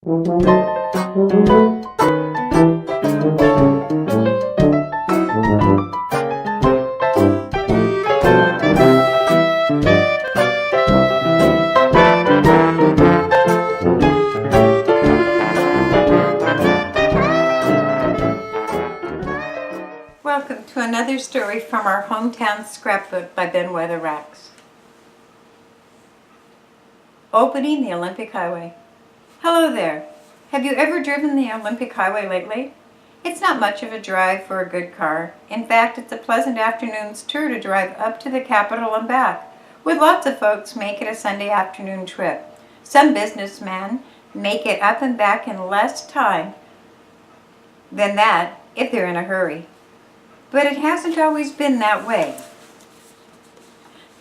Welcome to another story from our Hometown Scrapbook by Ben Weatherwax. Opening the Olympic Highway. Hello there. Have you ever driven the Olympic Highway lately? It's not much of a drive for a good car. In fact, it's a pleasant afternoon's tour to drive up to the Capitol and back, with lots of folks make it a Sunday afternoon trip. Some businessmen make it up and back in less time than that if they're in a hurry. But it hasn't always been that way.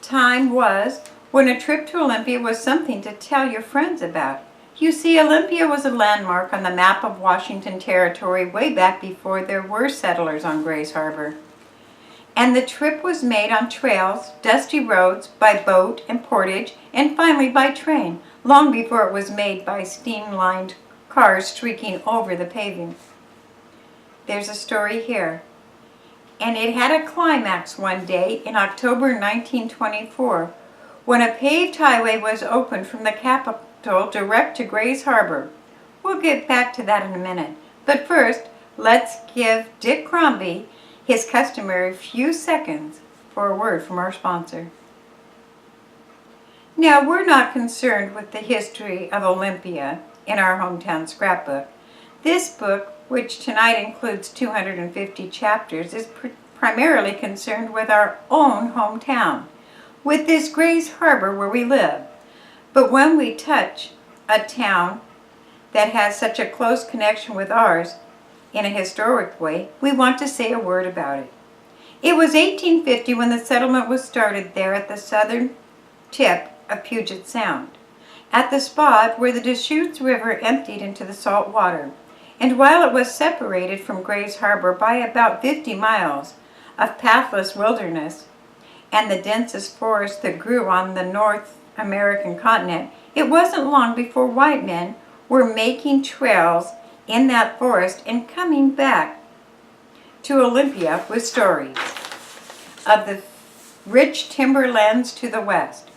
Time was when a trip to Olympia was something to tell your friends about. You see, Olympia was a landmark on the map of Washington Territory way back before there were settlers on Grays Harbor. And the trip was made on trails, dusty roads, by boat and portage, and finally by train, long before it was made by steam-lined cars streaking over the paving. There's a story here. And it had a climax one day in October 1924 when a paved highway was opened from the Capitol direct to Grays Harbor. We'll get back to that in a minute. But first, let's give Dick Crombie his customary few seconds for a word from our sponsor. Now, we're not concerned with the history of Olympia in our Hometown Scrapbook. This book, which tonight includes 250 chapters, is primarily concerned with our own hometown, with this Grays Harbor where we live. But when we touch a town that has such a close connection with ours in a historic way, we want to say a word about it. It was 1850 when the settlement was started there at the southern tip of Puget Sound, at the spot where the Deschutes River emptied into the salt water. And while it was separated from Grays Harbor by about 50 miles of pathless wilderness and the densest forest that grew on the North American continent, it wasn't long before white men were making trails in that forest and coming back to Olympia with stories of the rich timberlands to the west.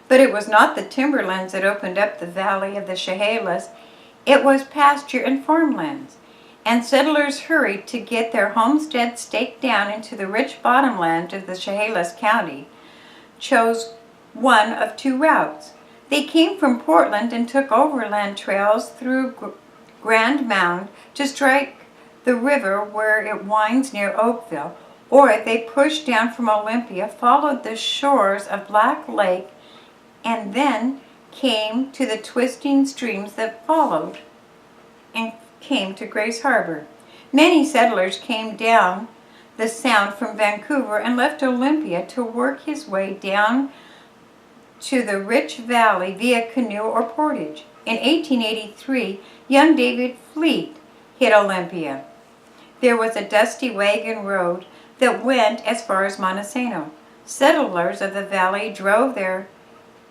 But it was not the timberlands that opened up the valley of the Chehalis. It was pasture and farmlands, and settlers hurried to get their homesteads staked down into the rich bottomland of the Chehalis County, chose one of two routes. They came from Portland and took overland trails through Grand Mound to strike the river where it winds near Oakville, or they pushed down from Olympia, followed the shores of Black Lake, and then came to the twisting streams that followed and came to Grays Harbor. Many settlers came down the Sound from Vancouver and left Olympia to work his way down to the rich valley via canoe or portage. In 1883, young David Fleet hit Olympia. There was a dusty wagon road that went as far as Montesano. Settlers of the valley drove their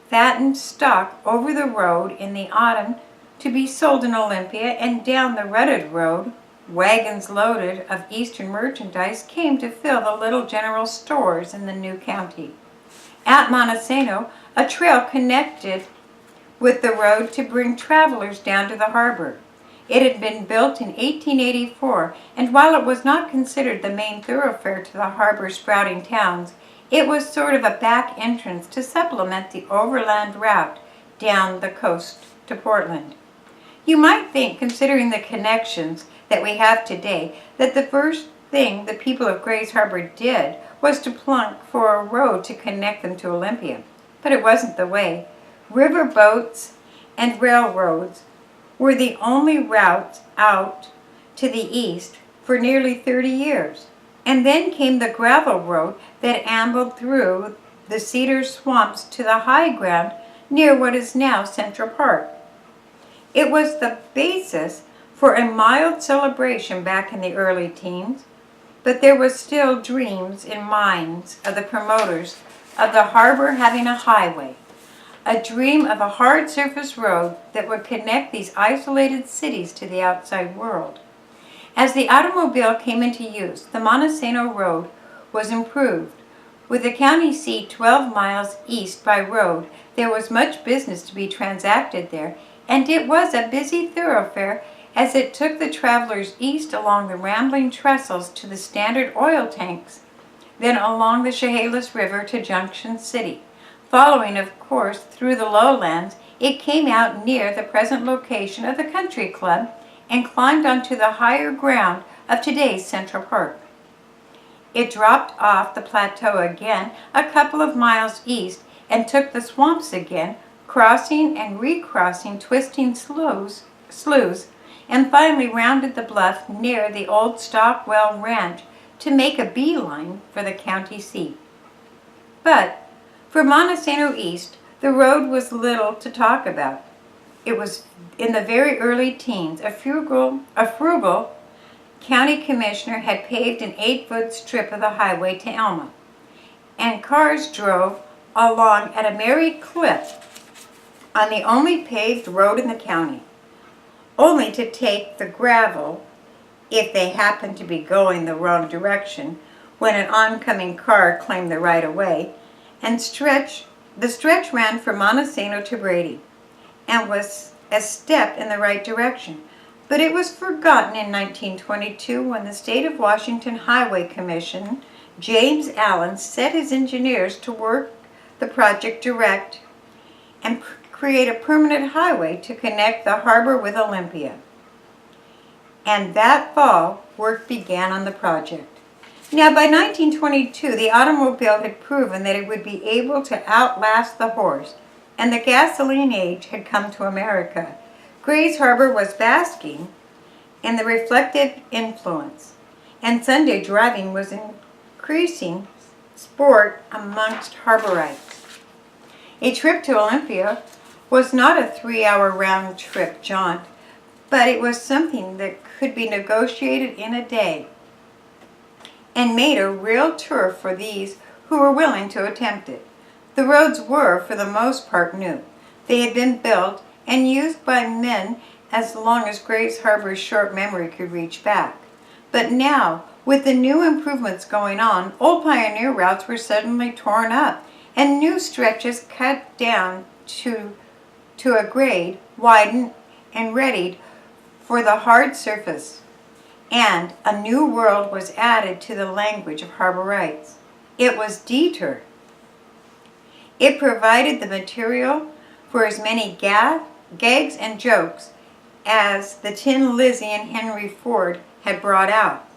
fattened stock over the road in the autumn to be sold in Olympia, and down the rutted road, wagons loaded of eastern merchandise came to fill the little general stores in the new county. At Montesano, a trail connected with the road to bring travelers down to the harbor. It had been built in 1884, and while it was not considered the main thoroughfare to the harbor's sprouting towns, it was sort of a back entrance to supplement the overland route down the coast to Portland. You might think, considering the connections that we have today, that the first thing the people of Grays Harbor did was to plunk for a road to connect them to Olympia. But it wasn't the way. River boats and railroads were the only routes out to the east for nearly 30 years. And then came the gravel road that ambled through the cedar swamps to the high ground near what is now Central Park. It was the basis for a mild celebration back in the early teens, but there was still dreams in minds of the promoters of the harbor having a highway, a dream of a hard surface road that would connect these isolated cities to the outside world. As the automobile came into use, the Montesano Road was improved. With the county seat 12 miles east by road, there was much business to be transacted there, and it was a busy thoroughfare as it took the travelers east along the rambling trestles to the Standard oil tanks, then along the Chehalis River to Junction City. Following, of course, through the lowlands, it came out near the present location of the country club and climbed onto the higher ground of today's Central Park. It dropped off the plateau again a couple of miles east and took the swamps again, crossing and recrossing twisting sloughs, and finally rounded the bluff near the old Stockwell Ranch to make a beeline for the county seat. But for Montesano East, the road was little to talk about. It was in the very early teens. A frugal county commissioner had paved an 8-foot strip of the highway to Elma, and cars drove along at a merry clip on the only paved road in the county, only to take the gravel if they happened to be going the wrong direction when an oncoming car claimed the right of way, and the stretch ran from Montesano to Brady and was a step in the right direction. But it was forgotten in 1922 when the State of Washington Highway Commission, James Allen, set his engineers to work the project direct and create a permanent highway to connect the harbor with Olympia. And that fall, work began on the project. Now, by 1922, the automobile had proven that it would be able to outlast the horse, and the gasoline age had come to America. Grays Harbor was basking in the reflective influence, and Sunday driving was increasing sport amongst harborites. A trip to Olympia was not a 3-hour round-trip jaunt, but it was something that could be negotiated in a day, and made a real tour for these who were willing to attempt it. The roads were, for the most part, new. They had been built and used by men as long as Grays Harbor's short memory could reach back. But now, with the new improvements going on, old pioneer routes were suddenly torn up, and new stretches cut down to a grade, widened, and readied for the hard surface. And a new world was added to the language of harborites. It was detour. It provided the material for as many gags and jokes as the Tin Lizzie and Henry Ford had brought out,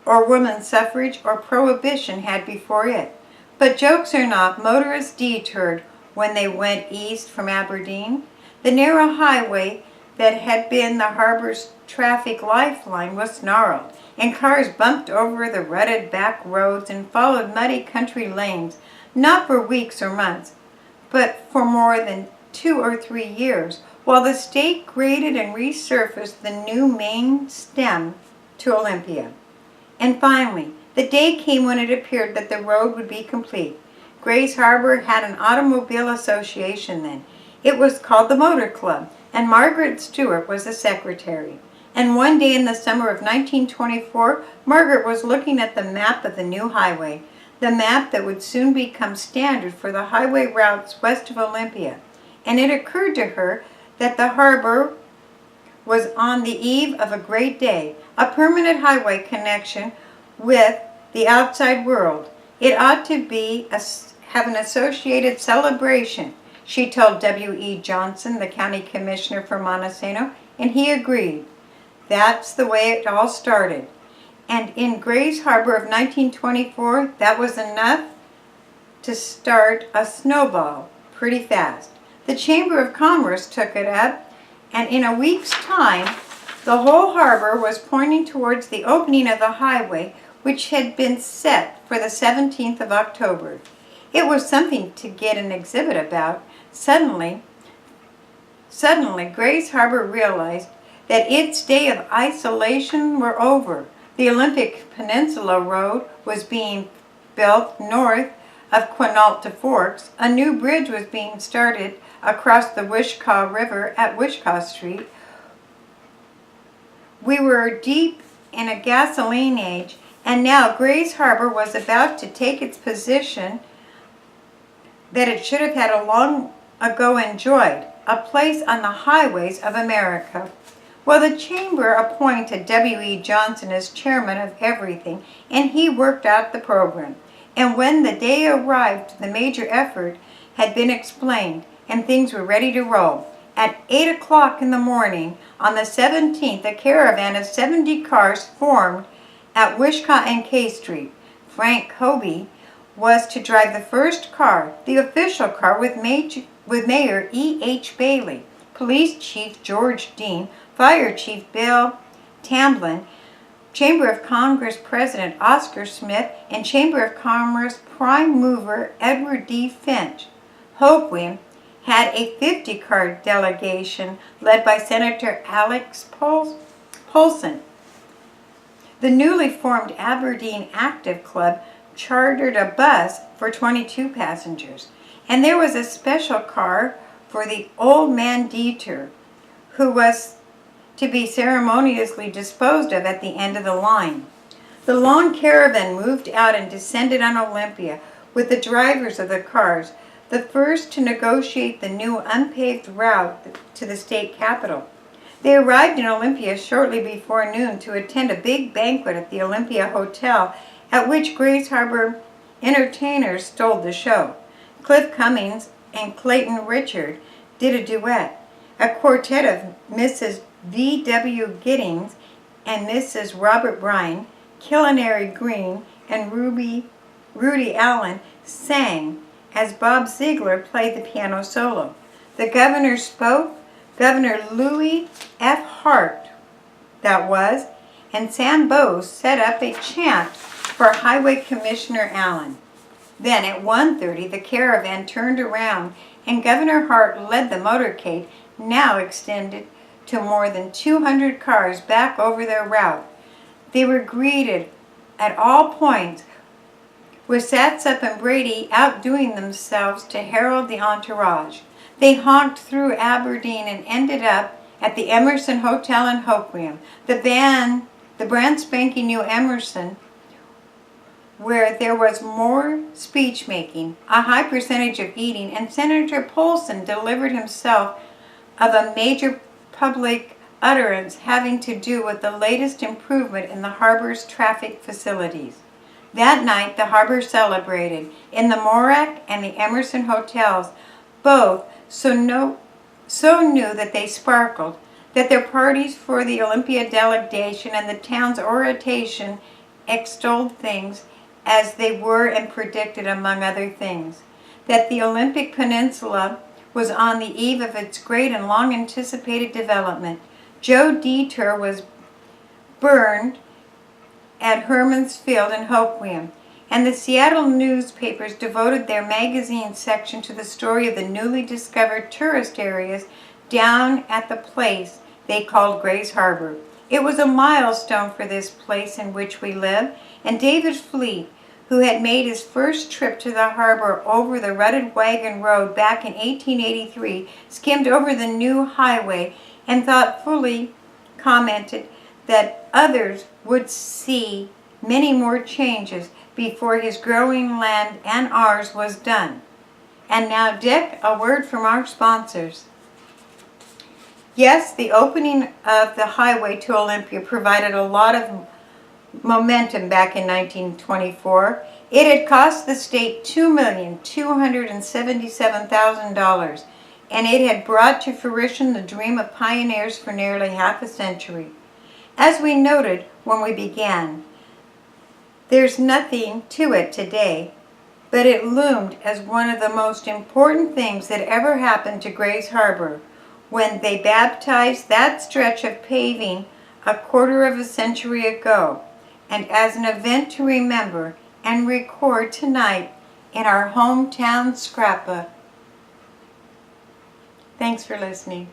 or women's suffrage or prohibition had before it. But jokes or not, motorists detoured when they went east from Aberdeen. The narrow highway that had been the harbor's traffic lifeline was snarled, and cars bumped over the rutted back roads and followed muddy country lanes, not for weeks or months, but for more than 2 or 3 years, while the state graded and resurfaced the new main stem to Olympia. And finally, the day came when it appeared that the road would be complete. Grays Harbor had an automobile association then. It was called the Motor Club, and Margaret Stewart was the secretary. And one day in the summer of 1924, Margaret was looking at the map of the new highway, the map that would soon become standard for the highway routes west of Olympia. And it occurred to her that the harbor was on the eve of a great day, a permanent highway connection with the outside world. It ought to have an associated celebration, she told W.E. Johnson, the county commissioner for Montesano, and he agreed. That's the way it all started. And in Grays Harbor of 1924, that was enough to start a snowball pretty fast. The Chamber of Commerce took it up, and in a week's time, the whole harbor was pointing towards the opening of the highway, which had been set for the 17th of October. It was something to get an exhibit about. Suddenly, Grays Harbor realized that its day of isolation were over. The Olympic Peninsula Road was being built north of Quinault to Forks, a new bridge was being started across the Wishkah River at Wishkah Street. We were deep in a gasoline age, and now Grays Harbor was about to take its position that it should have had long ago enjoyed, a place on the highways of America. Well, the Chamber appointed W.E. Johnson as chairman of everything, and he worked out the program. And when the day arrived, the major effort had been explained, and things were ready to roll. At 8 o'clock in the morning, on the 17th, a caravan of 70 cars formed at Wishkah and K Street. Frank Hobie was to drive the first car, the official car, with Mayor E.H. Bailey, Police Chief George Dean, Fire Chief Bill Timberland, Chamber of Congress President Oscar Smith, and Chamber of Commerce Prime Mover Edward D. Finch. Hoquiam had a 50-car delegation led by Senator Alex Polson. The newly formed Aberdeen Active Club chartered a bus for 22 passengers, and there was a special car for the old man Dieter, who was to be ceremoniously disposed of at the end of the line. The long caravan moved out and descended on Olympia with the drivers of the cars, the first to negotiate the new unpaved route to the state capitol. They arrived in Olympia shortly before noon to attend a big banquet at the Olympia Hotel, at which Grays Harbor entertainers stole the show. Cliff Cummings and Clayton Richard did a duet. A quartet of Mrs. V.W. Giddings and Mrs. Robert Bryan, Culinary Green, and Rudy Allen sang as Bob Ziegler played the piano solo. The governor spoke, Governor Louis F. Hart, that was, and Sam Bowes set up a chant for Highway Commissioner Allen. Then at 1:30 the caravan turned around and Governor Hart led the motorcade, now extended to more than 200 cars, back over their route. They were greeted at all points with Satsop and Brady outdoing themselves to herald the entourage. They honked through Aberdeen and ended up at the Emerson Hotel in Hoquiam, the brand spanking new Emerson, where there was more speech making, a high percentage of eating, and Senator Polson delivered himself of a major public utterance having to do with the latest improvement in the harbor's traffic facilities. That night the harbor celebrated in the Morak and the Emerson hotels, both so new that they sparkled, that their parties for the Olympia delegation and the town's oration extolled things as they were and predicted, among other things, that the Olympic Peninsula was on the eve of its great and long-anticipated development. Joe Dieter was burned at Herman's Field in Hoquiam, and the Seattle newspapers devoted their magazine section to the story of the newly discovered tourist areas down at the place they called Grays Harbor. It was a milestone for this place in which we live, and David Fleet, who had made his first trip to the harbor over the rutted wagon road back in 1883, skimmed over the new highway and thoughtfully commented that others would see many more changes before his growing land and ours was done. And now, Dick, a word from our sponsors. Yes, the opening of the highway to Olympia provided a lot of momentum back in 1924. It had cost the state $2,277,000, and it had brought to fruition the dream of pioneers for nearly half a century. As we noted when we began, there's nothing to it today, but it loomed as one of the most important things that ever happened to Grays Harbor when they baptized that stretch of paving a quarter of a century ago, and as an event to remember and record tonight in our hometown scrapbook. Thanks for listening.